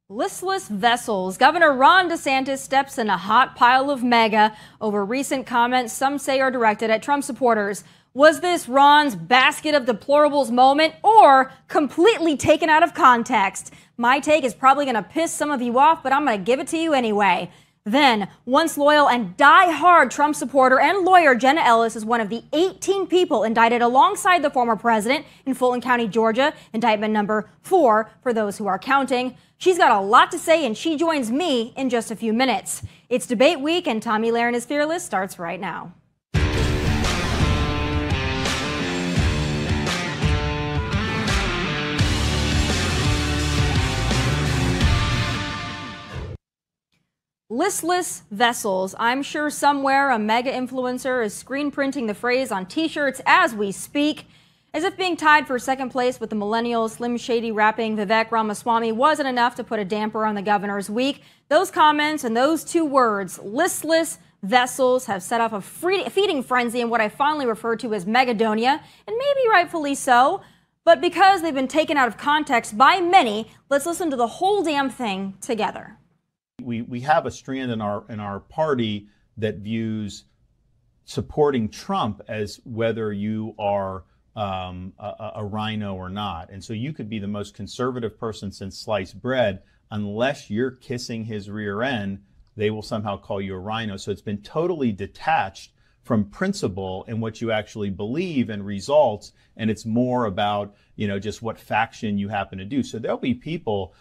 Listless vessels. Governor Ron DeSantis steps in a hot pile of MAGA over recent comments some say are directed at Trump supporters. Was this Ron's basket of deplorables moment or completely taken out of context? My take is probably going to piss some of you off, but I'm going to give it to you anyway. Then, once loyal and die-hard Trump supporter and lawyer Jenna Ellis is one of the 18 people indicted alongside the former president in Fulton County, Georgia, indictment number 4 for those who are counting. She's got a lot to say, and she joins me in just a few minutes. It's debate week, and Tomi Lahren is Fearless starts right now. Listless vessels. I'm sure somewhere a mega influencer is screen printing the phrase on t-shirts as we speak. As if being tied for second place with the millennial Slim Shady rapping Vivek Ramaswamy wasn't enough to put a damper on the governor's week, those comments and those two words, listless vessels, have set off a feeding frenzy in what I fondly refer to as Megadonia, and maybe rightfully so. But because they've been taken out of context by many, let's listen to the whole damn thing together. We have a strand in our party that views supporting Trump as whether you are a rhino or not. And so you could be the most conservative person since sliced bread. Unless you're kissing his rear end, they will somehow call you a rhino. So it's been totally detached from principle and what you actually believe and results. And it's more about, just what faction you happen to do. So there'll be people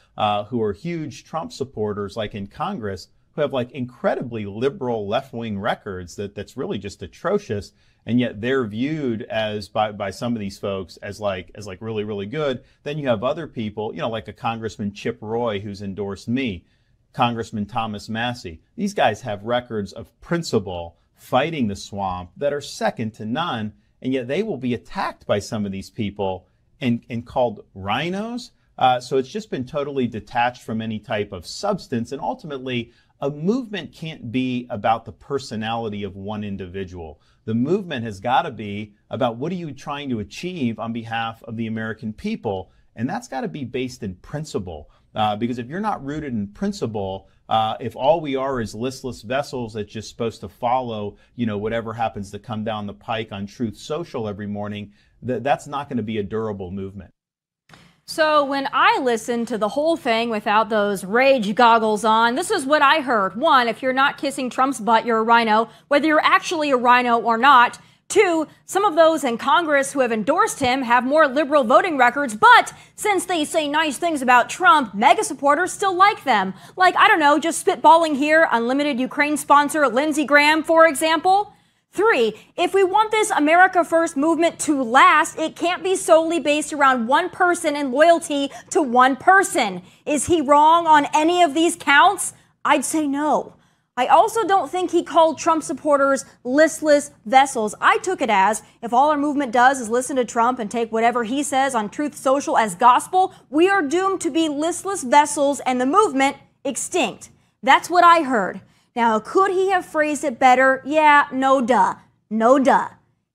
who are huge Trump supporters, like in Congress, who have like incredibly liberal left-wing records that's really just atrocious. And yet they're viewed as by some of these folks as like really, really good. Then you have other people, like a Congressman Chip Roy, who's endorsed me, Congressman Thomas Massey. These guys have records of principle fighting the swamp that are second to none. And yet they will be attacked by some of these people and called rhinos. So it's just been totally detached from any type of substance. And ultimately, a movement can't be about the personality of one individual. The movement has got to be about what are you trying to achieve on behalf of the American people. And that's got to be based in principle. Because if you're not rooted in principle, if all we are is listless vessels that's just supposed to follow, whatever happens to come down the pike on Truth Social every morning, that's not going to be a durable movement. So when I listened to the whole thing without those rage goggles on, this is what I heard. 1, if you're not kissing Trump's butt, you're a rhino, whether you're actually a rhino or not. 2, some of those in Congress who have endorsed him have more liberal voting records, but since they say nice things about Trump, MAGA supporters still like them. Like, I don't know, just spitballing here, unlimited Ukraine sponsor Lindsey Graham, for example. 3, if we want this America First movement to last, it can't be solely based around one person and loyalty to one person. Is he wrong on any of these counts? I'd say no. I also don't think he called Trump supporters listless vessels. I took it as, if all our movement does is listen to Trump and take whatever he says on Truth Social as gospel, we are doomed to be listless vessels and the movement extinct. That's what I heard. Now, could he have phrased it better? Yeah, no duh. No duh.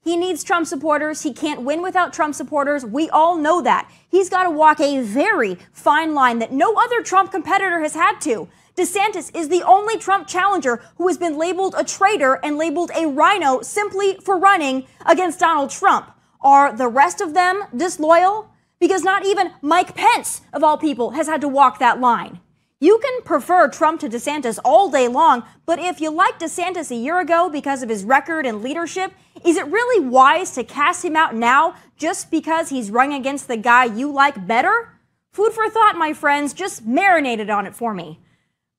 He needs Trump supporters. He can't win without Trump supporters. We all know that. He's got to walk a very fine line that no other Trump competitor has had to. DeSantis is the only Trump challenger who has been labeled a traitor and labeled a rhino simply for running against Donald Trump. Are the rest of them disloyal? Because not even Mike Pence, of all people, has had to walk that line. You can prefer Trump to DeSantis all day long, but if you liked DeSantis a year ago because of his record and leadership, is it really wise to cast him out now just because he's running against the guy you like better? Food for thought, my friends. Just marinated on it for me.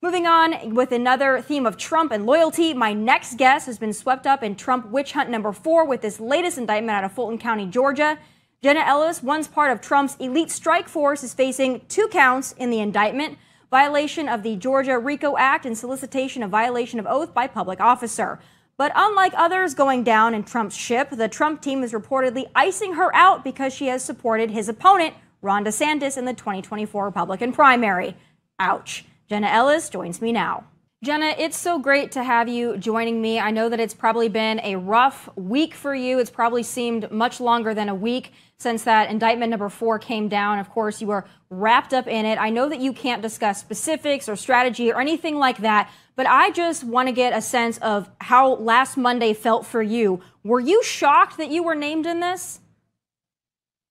Moving on with another theme of Trump and loyalty, my next guest has been swept up in Trump witch hunt number 4 with this latest indictment out of Fulton County, Georgia. Jenna Ellis, once part of Trump's elite strike force, is facing 2 counts in the indictment: violation of the Georgia RICO Act and solicitation of violation of oath by public officer. But unlike others going down in Trump's ship, the Trump team is reportedly icing her out because she has supported his opponent, Ron DeSantis, in the 2024 Republican primary. Ouch. Jenna Ellis joins me now. Jenna, it's so great to have you joining me. I know that it's probably been a rough week for you. It's probably seemed much longer than a week since that indictment number 4 came down. Of course, you were wrapped up in it. I know that you can't discuss specifics or strategy or anything like that, but I just want to get a sense of how last Monday felt for you. Were you shocked that you were named in this?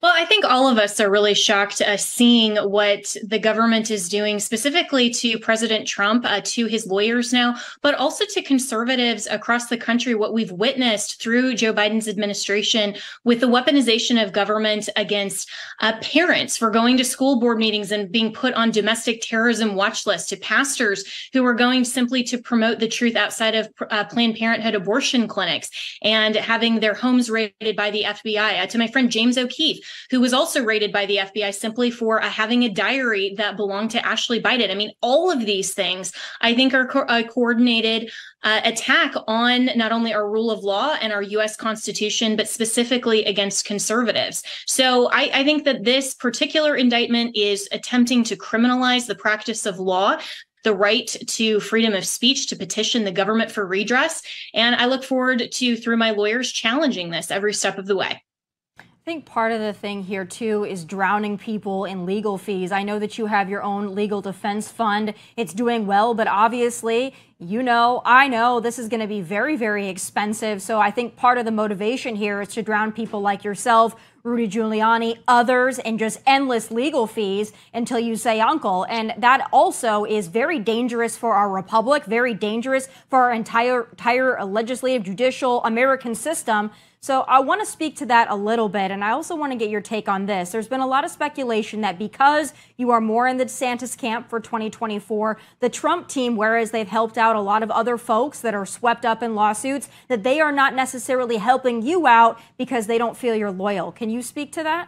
Well, I think all of us are really shocked seeing what the government is doing, specifically to President Trump, to his lawyers now, but also to conservatives across the country, what we've witnessed through Joe Biden's administration with the weaponization of government against parents for going to school board meetings and being put on domestic terrorism watch lists, to pastors who are going simply to promote the truth outside of Planned Parenthood abortion clinics and having their homes raided by the FBI, to my friend James O'Keefe, who was also raided by the FBI simply for having a diary that belonged to Ashley Biden. I mean, all of these things, I think, are a coordinated attack on not only our rule of law and our U.S. Constitution, but specifically against conservatives. So I think that this particular indictment is attempting to criminalize the practice of law, the right to freedom of speech, to petition the government for redress. And I look forward to, through my lawyers, challenging this every step of the way. I think part of the thing here, too, is drowning people in legal fees. I know that you have your own legal defense fund. It's doing well, but obviously, you know, I know this is going to be very, very expensive. So I think part of the motivation here is to drown people like yourself, Rudy Giuliani, others, and just endless legal fees until you say uncle. And that also is very dangerous for our republic, very dangerous for our entire legislative, judicial, American system. So I want to speak to that a little bit, and I also want to get your take on this. There's been a lot of speculation that because you are more in the DeSantis camp for 2024, the Trump team, whereas they've helped out a lot of other folks that are swept up in lawsuits, that they are not necessarily helping you out because they don't feel you're loyal. Can you speak to that?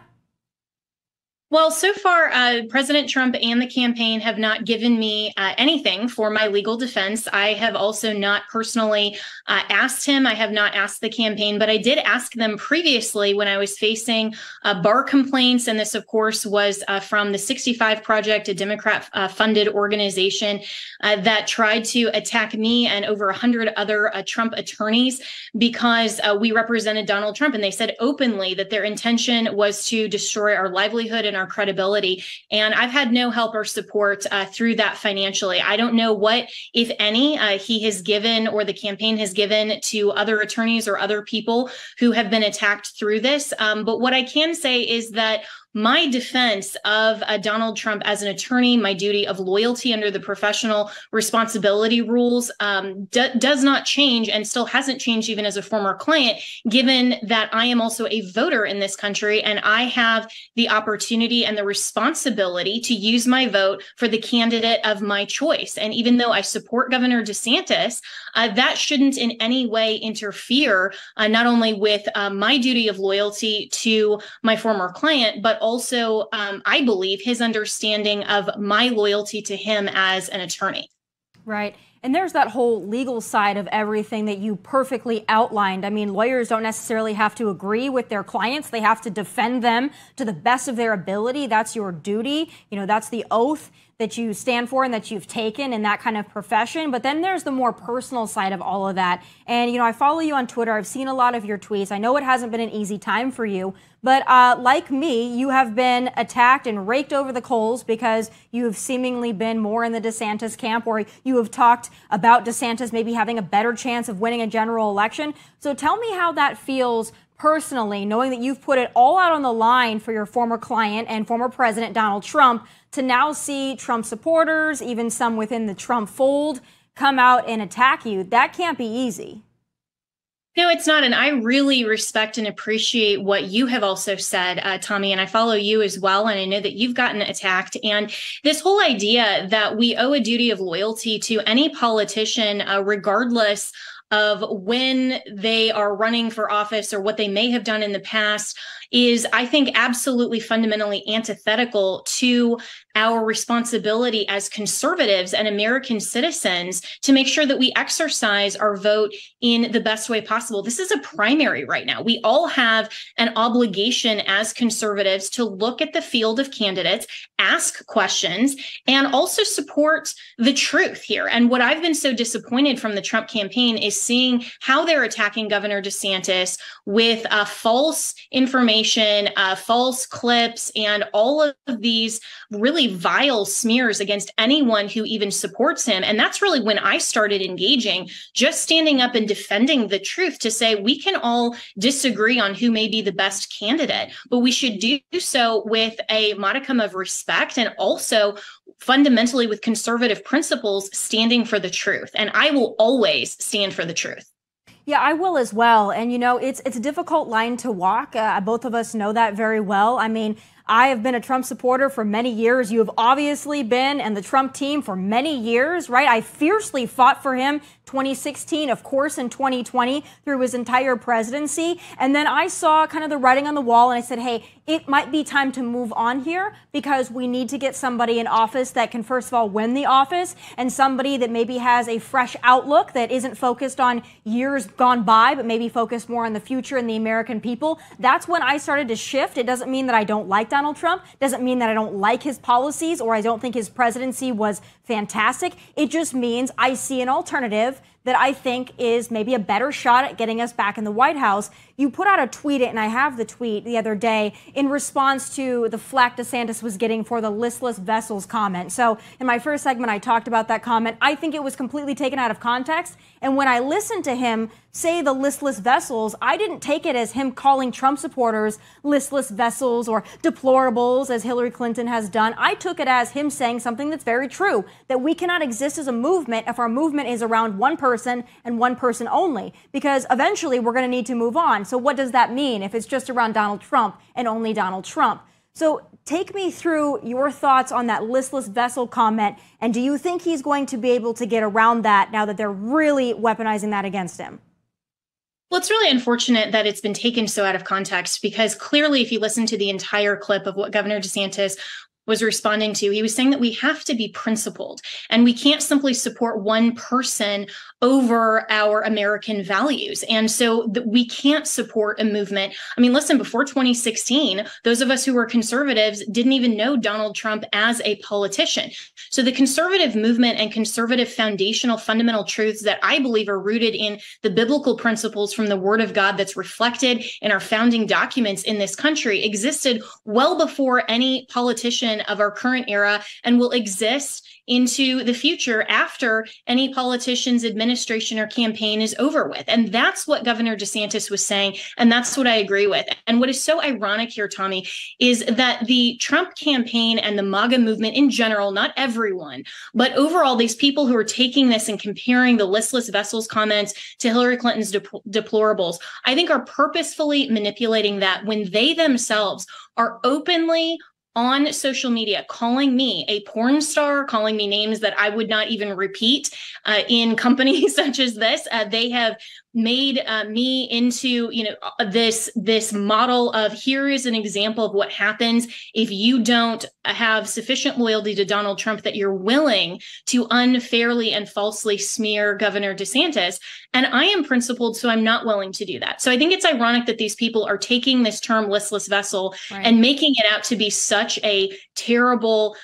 Well, so far, President Trump and the campaign have not given me anything for my legal defense. I have also not personally asked him. I have not asked the campaign, but I did ask them previously when I was facing bar complaints. And this, of course, was from the 65 Project, a Democrat-funded organization that tried to attack me and over 100 other Trump attorneys because we represented Donald Trump. And they said openly that their intention was to destroy our livelihood and our credibility. And I've had no help or support through that financially. I don't know what, if any, he has given or the campaign has given to other attorneys or other people who have been attacked through this. But what I can say is that my defense of Donald Trump as an attorney, my duty of loyalty under the professional responsibility rules does not change and still hasn't changed even as a former client, given that I am also a voter in this country and I have the opportunity and the responsibility to use my vote for the candidate of my choice. And even though I support Governor DeSantis, that shouldn't in any way interfere not only with my duty of loyalty to my former client, but also, I believe, his understanding of my loyalty to him as an attorney. Right. And there's that whole legal side of everything that you perfectly outlined. I mean, lawyers don't necessarily have to agree with their clients. They have to defend them to the best of their ability. That's your duty. You know, that's the oath that you stand for and that you've taken in that kind of profession. But then there's the more personal side of all of that. And, you know, I follow you on Twitter. I've seen a lot of your tweets. I know it hasn't been an easy time for you. But like me, you have been attacked and raked over the coals because you have seemingly been more in the DeSantis camp, or you have talked about DeSantis maybe having a better chance of winning a general election. So tell me how that feels personally, knowing that you've put it all out on the line for your former client and former President Donald Trump, to now see Trump supporters, even some within the Trump fold, come out and attack you. That can't be easy. No, it's not. And I really respect and appreciate what you have also said, Tomi, and I follow you as well. And I know that you've gotten attacked. And this whole idea that we owe a duty of loyalty to any politician, regardless of when they are running for office or what they may have done in the past, is, I think, absolutely fundamentally antithetical to our responsibility as conservatives and American citizens to make sure that we exercise our vote in the best way possible. This is a primary right now. We all have an obligation as conservatives to look at the field of candidates, ask questions, and also support the truth here. And what I've been so disappointed from the Trump campaign is seeing how they're attacking Governor DeSantis with false information, false clips, and all of these really vile smears against anyone who even supports him. And that's really when I started engaging, just standing up and defending the truth to say we can all disagree on who may be the best candidate, but we should do so with a modicum of respect and also fundamentally with conservative principles standing for the truth. And I will always stand for the truth. Yeah, I will as well. And, you know, it's a difficult line to walk. Both of us know that very well. I mean, I have been a Trump supporter for many years. You have obviously been, and the Trump team for many years, right? I fiercely fought for him 2016, of course, in 2020 through his entire presidency. And then I saw kind of the writing on the wall and I said, hey, it might be time to move on here because we need to get somebody in office that can, first of all, win the office and somebody that maybe has a fresh outlook that isn't focused on years gone by, but maybe focused more on the future and the American people. That's when I started to shift. It doesn't mean that I don't like Donald Trump. Doesn't mean that I don't like his policies or I don't think his presidency was fantastic. It just means I see an alternative that I think is maybe a better shot at getting us back in the White House. You put out a tweet, and I have the tweet the other day, in response to the flack DeSantis was getting for the listless vessels comment. So in my first segment, I talked about that comment. I think it was completely taken out of context. And when I listened to him say the listless vessels, I didn't take it as him calling Trump supporters listless vessels or deplorables, as Hillary Clinton has done. I took it as him saying something that's very true, that we cannot exist as a movement if our movement is around one person and one person only, because eventually we're going to need to move on. So what does that mean if it's just around Donald Trump and only Donald Trump? So take me through your thoughts on that listless vessel comment, and do you think he's going to be able to get around that now that they're really weaponizing that against him? Well, it's really unfortunate that it's been taken so out of context, because clearly if you listen to the entire clip of what Governor DeSantis was responding to, he was saying that we have to be principled and we can't simply support one person over our American values. And so we can't support a movement. I mean, listen, before 2016, those of us who were conservatives didn't even know Donald Trump as a politician. So the conservative movement and conservative foundational fundamental truths that I believe are rooted in the biblical principles from the Word of God that's reflected in our founding documents in this country existed well before any politician of our current era and will exist into the future after any politician's administration or campaign is over with. And that's what Governor DeSantis was saying. And that's what I agree with. And what is so ironic here, Tomi, is that the Trump campaign and the MAGA movement in general, not everyone, but overall, these people who are taking this and comparing the listless vessels comments to Hillary Clinton's deplorables, I think are purposefully manipulating that when they themselves are openly on social media, calling me a porn star, calling me names that I would not even repeat in companies such as this. They have made me into, this model of here is an example of what happens if you don't have sufficient loyalty to Donald Trump that you're willing to unfairly and falsely smear Governor DeSantis. And I am principled, so I'm not willing to do that. So I think it's ironic that these people are taking this term listless vessel and making it out to be such a terrible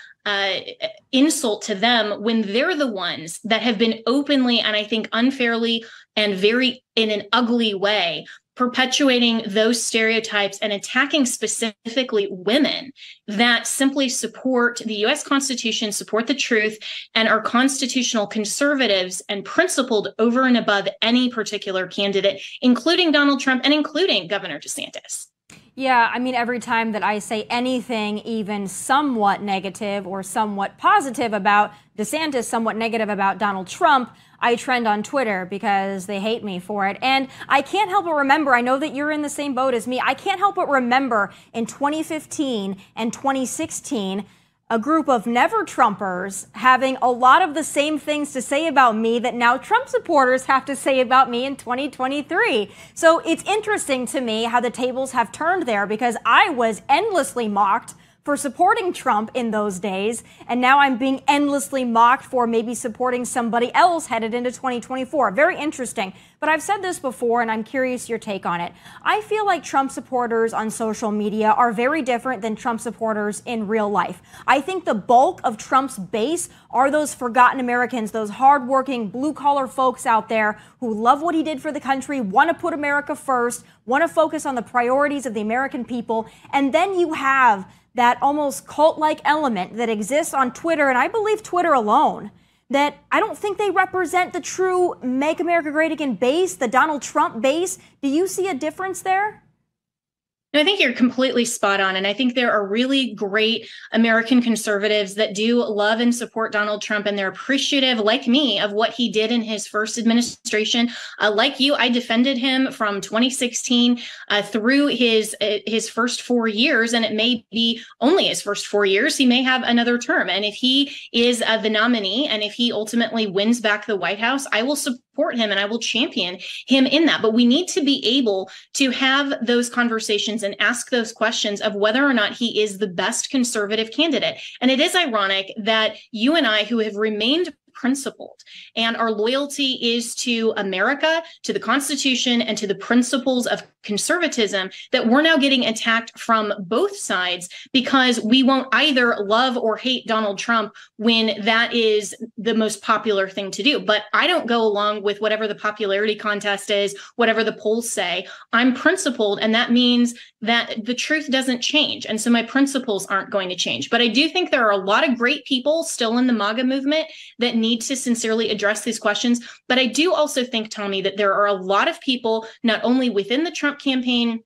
insult to them when they're the ones that have been openly and I think unfairly and very in an ugly way perpetuating those stereotypes and attacking specifically women that simply support the U.S. Constitution, support the truth, and are constitutional conservatives and principled over and above any particular candidate, including Donald Trump and including Governor DeSantis. Yeah, I mean, every time that I say anything even somewhat negative or somewhat positive about DeSantis, somewhat negative about Donald Trump, I trend on Twitter because they hate me for it. And I can't help but remember, I know that you're in the same boat as me, I can't help but remember in 2015 and 2016, a group of never-Trumpers having a lot of the same things to say about me that now Trump supporters have to say about me in 2023. So it's interesting to me how the tables have turned there, because I was endlessly mocked for for supporting Trump in those days, and now I'm being endlessly mocked for maybe supporting somebody else headed into 2024. Very interesting. But I've said this before, and I'm curious your take on it. I feel like Trump supporters on social media are very different than Trump supporters in real life. I think the bulk of Trump's base are those forgotten Americans, those hardworking, blue-collar folks out there who love what he did for the country, want to put America first, want to focus on the priorities of the American people. And then you have that almost cult-like element that exists on Twitter, and I believe Twitter alone, that I don't think they represent the true Make America Great Again base, the Donald Trump base. Do you see a difference there? I think you're completely spot on. And I think there are really great American conservatives that do love and support Donald Trump, and they're appreciative, like me, of what he did in his first administration. Like you, I defended him from 2016 through his first 4 years, and it may be only his first 4 years. He may have another term. And if he is the nominee, and if he ultimately wins back the White House, I will support him and I will champion him in that. But we need to be able to have those conversations and ask those questions of whether or not he is the best conservative candidate. And it is ironic that you and I, who have remained principled, and our loyalty is to America, to the Constitution, and to the principles of conservatism, that we're now getting attacked from both sides because we won't either love or hate Donald Trump when that is the most popular thing to do. But I don't go along with whatever the popularity contest is, whatever the polls say. I'm principled, and that means that the truth doesn't change. And so my principles aren't going to change. But I do think there are a lot of great people still in the MAGA movement that need to sincerely address these questions. But I do also think, Tomi, that there are a lot of people, not only within the Trump campaign,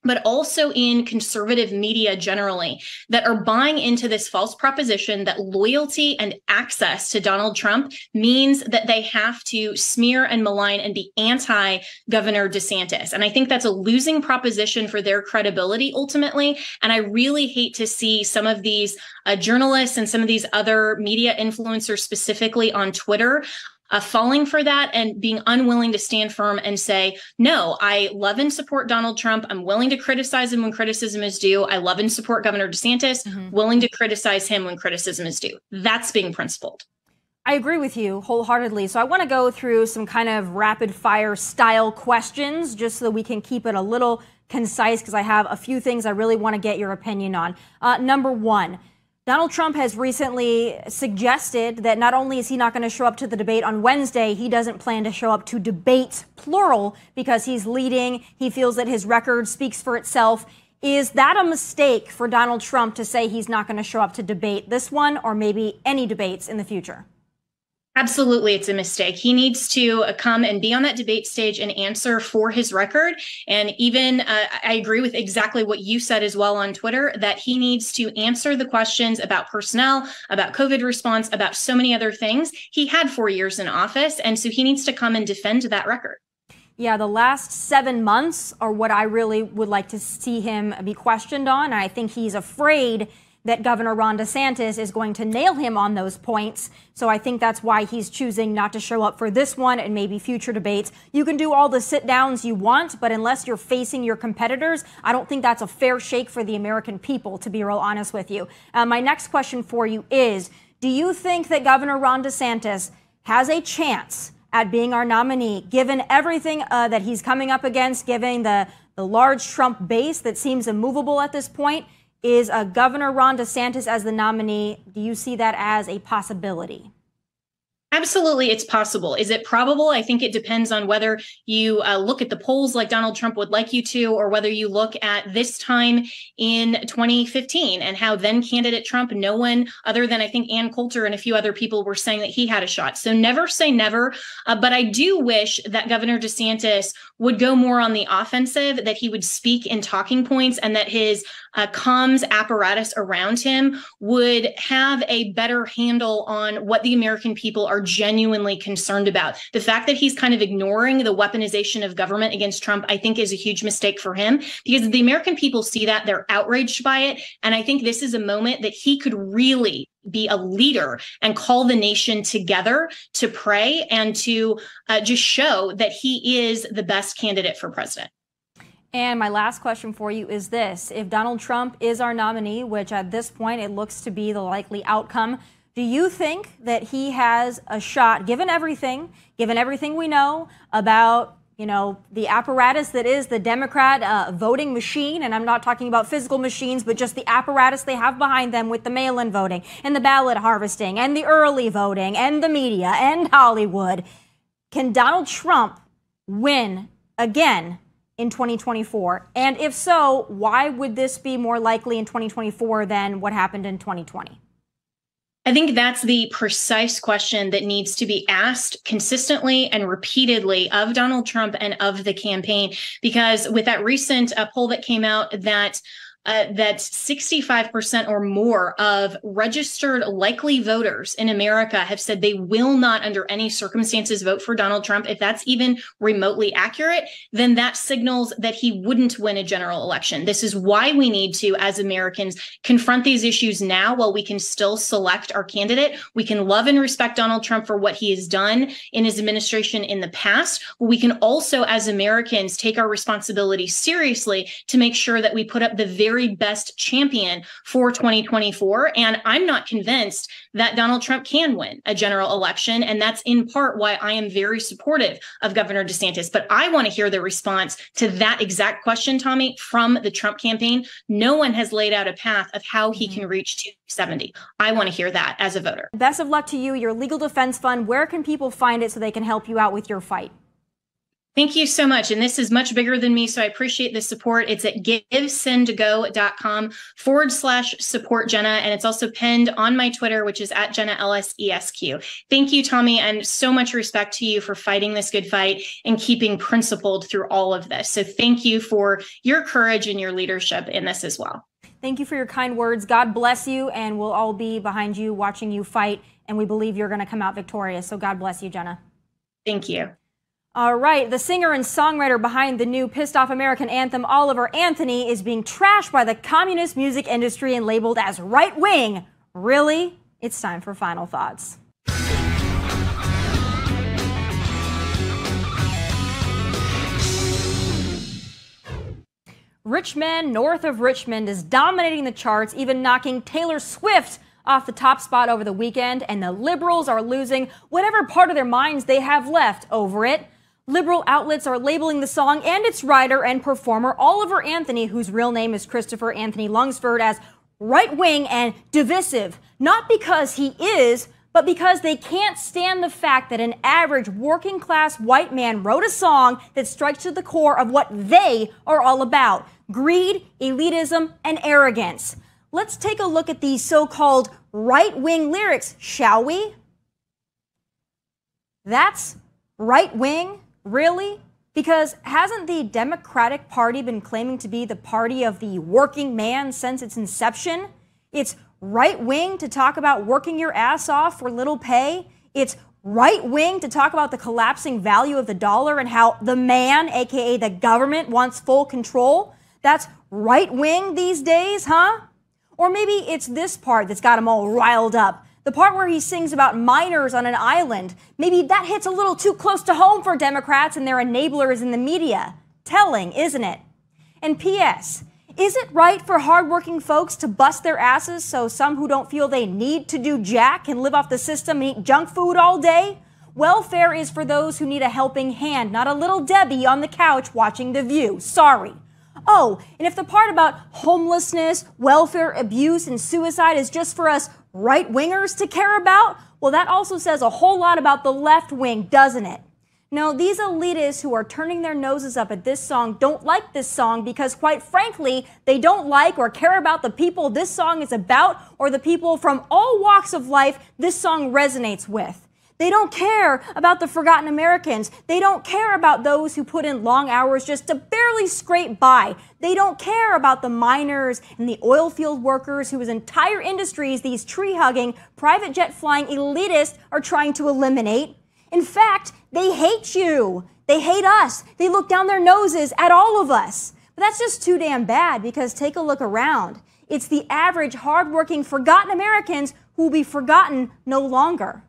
but also in conservative media generally, that are buying into this false proposition that loyalty and access to Donald Trump means that they have to smear and malign and be anti-Governor DeSantis. And I think that's a losing proposition for their credibility ultimately. And I really hate to see some of these journalists and some of these other media influencers, specifically on Twitter, falling for that and being unwilling to stand firm and say, no, I love and support Donald Trump. I'm willing to criticize him when criticism is due. I love and support Governor DeSantis, willing to criticize him when criticism is due. That's being principled. I agree with you wholeheartedly. So I want to go through some kind of rapid fire style questions just so that we can keep it a little concise, because I have a few things I really want to get your opinion on. Number one, Donald Trump has recently suggested that not only is he not going to show up to the debate on Wednesday, he doesn't plan to show up to debates, plural, because he's leading. He feels that his record speaks for itself. Is that a mistake for Donald Trump to say he's not going to show up to debate this one or maybe any debates in the future? Absolutely, it's a mistake. He needs to come and be on that debate stage and answer for his record. And even I agree with exactly what you said as well on Twitter, that he needs to answer the questions about personnel, about COVID response, about so many other things. He had 4 years in office, and so he needs to come and defend that record. Yeah, the last 7 months are what I really would like to see him be questioned on. I think he's afraid that Governor Ron DeSantis is going to nail him on those points. So I think that's why he's choosing not to show up for this one and maybe future debates. You can do all the sit downs you want, but unless you're facing your competitors, I don't think that's a fair shake for the American people, to be real honest with you. My next question for you is, do you think that Governor Ron DeSantis has a chance at being our nominee, given everything that he's coming up against, given the large Trump base that seems immovable at this point? Is Governor Ron DeSantis as the nominee? Do you see that as a possibility? Absolutely, it's possible. Is it probable? I think it depends on whether you look at the polls like Donald Trump would like you to, or whether you look at this time in 2015 and how then candidate Trump, no one other than I think Ann Coulter and a few other people were saying that he had a shot. So never say never. But I do wish that Governor DeSantis would go more on the offensive, that he would speak in talking points, and that his comms apparatus around him would have a better handle on what the American people are genuinely concerned about. The fact that he's kind of ignoring the weaponization of government against Trump, I think, is a huge mistake for him, because the American people see that, they're outraged by it. And I think this is a moment that he could really be a leader and call the nation together to pray and to just show that he is the best candidate for president. And my last question for you is this. If Donald Trump is our nominee, which at this point it looks to be the likely outcome, do you think that he has a shot, given everything we know about, the apparatus that is the Democrat voting machine, and I'm not talking about physical machines, but just the apparatus they have behind them with the mail-in voting and the ballot harvesting and the early voting and the media and Hollywood. Can Donald Trump win again in 2024? And if so, why would this be more likely in 2024 than what happened in 2020? I think that's the precise question that needs to be asked consistently and repeatedly of Donald Trump and of the campaign, because with that recent poll that came out that 65% or more of registered likely voters in America have said they will not under any circumstances vote for Donald Trump. If that's even remotely accurate, then that signals that he wouldn't win a general election. This is why we need to, as Americans, confront these issues now while we can still select our candidate. We can love and respect Donald Trump for what he has done in his administration in the past. We can also, as Americans, take our responsibility seriously to make sure that we put up the very best champion for 2024. And I'm not convinced that Donald Trump can win a general election. And that's in part why I am very supportive of Governor DeSantis. But I want to hear the response to that exact question, Tomi, from the Trump campaign. No one has laid out a path of how he can reach 270. I want to hear that as a voter. Best of luck to you, your legal defense fund. Where can people find it so they can help you out with your fight? Thank you so much. And this is much bigger than me, so I appreciate the support. It's at givesendgo.com/support Jenna. And it's also pinned on my Twitter, which is at Jenna Ellis ESQ. Thank you, Tomi, and so much respect to you for fighting this good fight and keeping principled through all of this. So thank you for your courage and your leadership in this as well. Thank you for your kind words. God bless you, and we'll all be behind you watching you fight. And we believe you're going to come out victorious. So God bless you, Jenna. Thank you. All right, the singer and songwriter behind the new Pissed Off American anthem, Oliver Anthony, is being trashed by the communist music industry and labeled as right-wing. Really? It's time for final thoughts. Rich Man North of Richmond is dominating the charts, even knocking Taylor Swift off the top spot over the weekend, and the liberals are losing whatever part of their minds they have left over it. Liberal outlets are labeling the song and its writer and performer, Oliver Anthony, whose real name is Christopher Anthony Lunsford, as right-wing and divisive, not because he is, but because they can't stand the fact that an average working-class white man wrote a song that strikes to the core of what they are all about: greed, elitism, and arrogance. Let's take a look at these so-called right-wing lyrics, shall we? That's right-wing? Really? Because hasn't the Democratic Party been claiming to be the party of the working man since its inception? It's right-wing to talk about working your ass off for little pay. It's right-wing to talk about the collapsing value of the dollar and how the man, aka the government, wants full control. That's right-wing these days, huh? Or maybe it's this part that's got him all riled up. The part where he sings about miners on an island. Maybe that hits a little too close to home for Democrats and their enablers in the media. Telling, isn't it? And P.S., is it right for hardworking folks to bust their asses so some who don't feel they need to do jack can live off the system and eat junk food all day? Welfare is for those who need a helping hand, not a little Debbie on the couch watching The View. Sorry. Oh, and if the part about homelessness, welfare abuse, and suicide is just for us right-wingers to care about, well, that also says a whole lot about the left wing, doesn't it? No, these elitists who are turning their noses up at this song don't like this song because, quite frankly, they don't like or care about the people this song is about or the people from all walks of life this song resonates with. They don't care about the forgotten Americans. They don't care about those who put in long hours just to barely scrape by. They don't care about the miners and the oil field workers whose entire industries these tree-hugging, private jet-flying elitists are trying to eliminate. In fact, they hate you. They hate us. They look down their noses at all of us. But that's just too damn bad, because take a look around. It's the average, hardworking, forgotten Americans who will be forgotten no longer.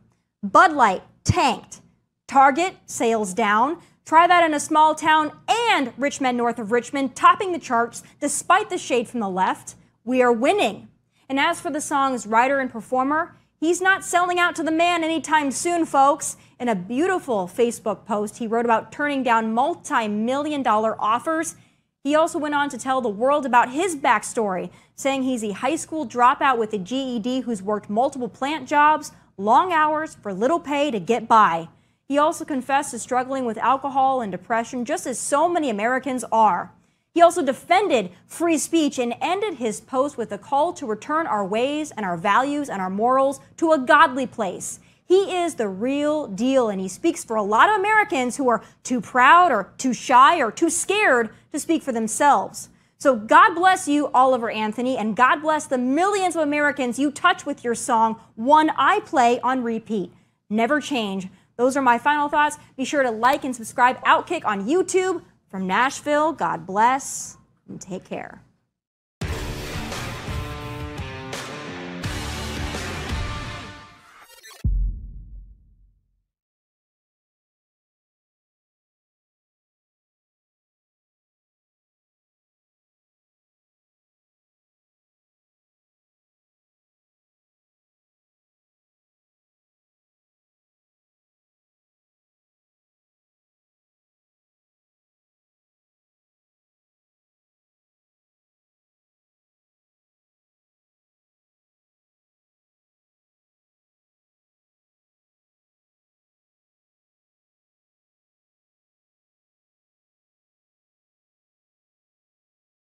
Bud Light tanked. Target sales down. Try that in a small town and rich men north of Richmond, topping the charts despite the shade from the left. We are winning. And as for the song's writer and performer, he's not selling out to the man anytime soon, folks. In a beautiful Facebook post, he wrote about turning down multi-million-dollar offers. He also went on to tell the world about his backstory, saying he's a high school dropout with a GED who's worked multiple plant jobs, long hours for little pay to get by. He also confessed to struggling with alcohol and depression, just as so many Americans are. He also defended free speech and ended his post with a call to return our ways and our values and our morals to a godly place. He is the real deal, and he speaks for a lot of Americans who are too proud or too shy or too scared to speak for themselves. So God bless you, Oliver Anthony, and God bless the millions of Americans you touch with your song, One I Play on Repeat. Never change. Those are my final thoughts. Be sure to like and subscribe OutKick on YouTube. From Nashville, God bless and take care.